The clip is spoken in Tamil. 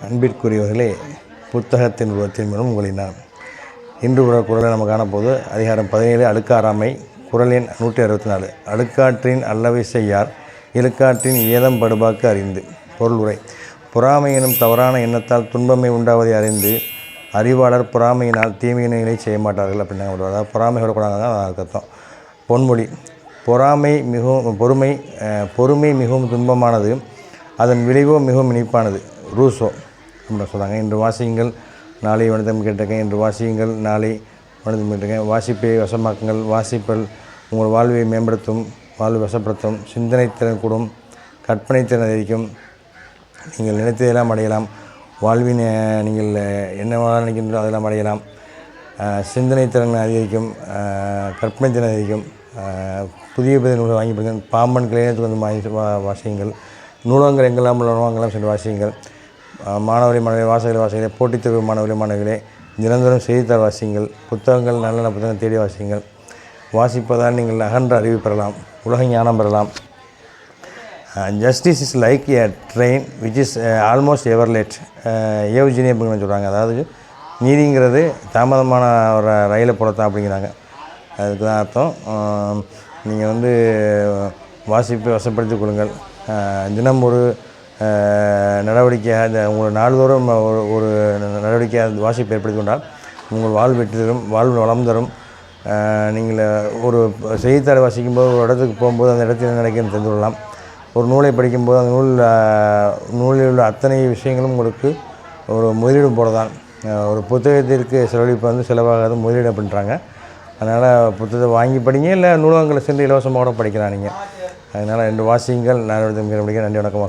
அன்பிற்குரியவர்களே, புத்தகத்தின் உருவத்தின் மூலம் உங்களை நான் இன்று ஒரு குறளை நம்ம காணப்போது அதிகாரம் 17 அழுக்காராமை குறள் எண் 164. அழுக்காற்றின் அல்லவை செய்யார் இழுக்காற்றின் ஏதம் படுபாக்கு அறிந்து. பொருள் உரை. பொறாமை எனும் தவறான எண்ணத்தால் துன்பமை உண்டாவதை அறிந்து அறிவாளர் பொறாமையினால் தீமையினை செய்ய மாட்டார்கள் அப்படின்னா. அதாவது பொறாமை விடக்கூடாது தான் அதுக்கு அர்த்தம். பொன்மொழி. பொறாமை மிகவும் பொறுமை மிகவும் துன்பமானது, அதன் விளைவோ மிகவும் இனிப்பானது. ரூசோ அப்படின்னு சொல்கிறாங்க. இன்று வாசியுங்கள் நாளை வணிதம் கேட்டிருக்கேன், இன்று வாசியுங்கள் நாளை வணிதம் கேட்டிருக்கேன். வாசிப்பை வசமாக்குங்கள், வாசிப்பல் உங்கள் வாழ்வை மேம்படுத்தும், வாழ்வை வசப்படுத்தும், சிந்தனை திறன் கூடும், கற்பனை திறன் அதிகரிக்கும், நீங்கள் நினைத்ததெல்லாம் அடையலாம், வாழ்வின் நீங்கள் என்னவாக நினைக்கின்றோ அதெல்லாம் அடையலாம், சிந்தனை திறன் அதிகரிக்கும், கற்பனை திறன் அதிகரிக்கும். புதிய நூல்களை வாங்கி படிங்க. பாம்பன் கிளையத்துக்கு வந்து வாசியுங்கள். நூலகங்கள் எங்கெல்லாம் உள்ள நூலகங்களாம் சென்று வாசியுங்கள். மாணவர்களை வாசகர்களே போட்டித் தேர்வு மாணவர்களே நிரந்தரம் செய்தித்தாள் வாசியுங்கள். புத்தகங்கள் நல்ல நல்ல புத்தகங்கள் தேடி வாசியுங்கள். வாசிப்பதால் நீங்கள் அகன்ற அறிவு பெறலாம், உலக ஞானம் பெறலாம். Justice is like a train which is almost ever late. Yevgeny அப்படின்னு சொல்கிறாங்க. அதாவது நீதிங்கிறது தாமதமான ஒரு ரயிலை போலத்தான் அப்படிங்கிறாங்க. அதுக்கு தான் அர்த்தம். நீங்கள் வந்து வாசிப்பை வசப்படுத்திக் கொள்ளுங்கள். தினம் ஒரு நடவடிக்கையாக உங்கள் நாள்தோறும் ஒரு நடவடிக்கையாக வாசிப்பை ஏற்படுத்தி கொண்டால் உங்கள் வாழ்வு வெற்றி தரும், வாழ்வு வளம் தரும். நீங்கள் ஒரு செய்தித்தாளை வாசிக்கும்போது ஒரு இடத்துக்கு போகும்போது அந்த இடத்தில் என்ன நடக்குதுன்னு தெரிந்து கொள்ளலாம். ஒரு நூலை படிக்கும்போது அந்த நூலில் உள்ள அத்தனை விஷயங்களும் உங்களுக்கு ஒரு முதலீடு போல தான். ஒரு புத்தகத்திற்கு செலவழிப்பு வந்து செலவாகாது, முதலீடு அப்படின்றாங்க. அதனால் புத்தகத்தை வாங்கி படிங்க, இல்லை நூலகங்களை சென்று இலவசமாக கூட படிக்கலாம் நீங்கள். அதனால் 2 வாசியுங்கள். நான் நன்றி வணக்கம்.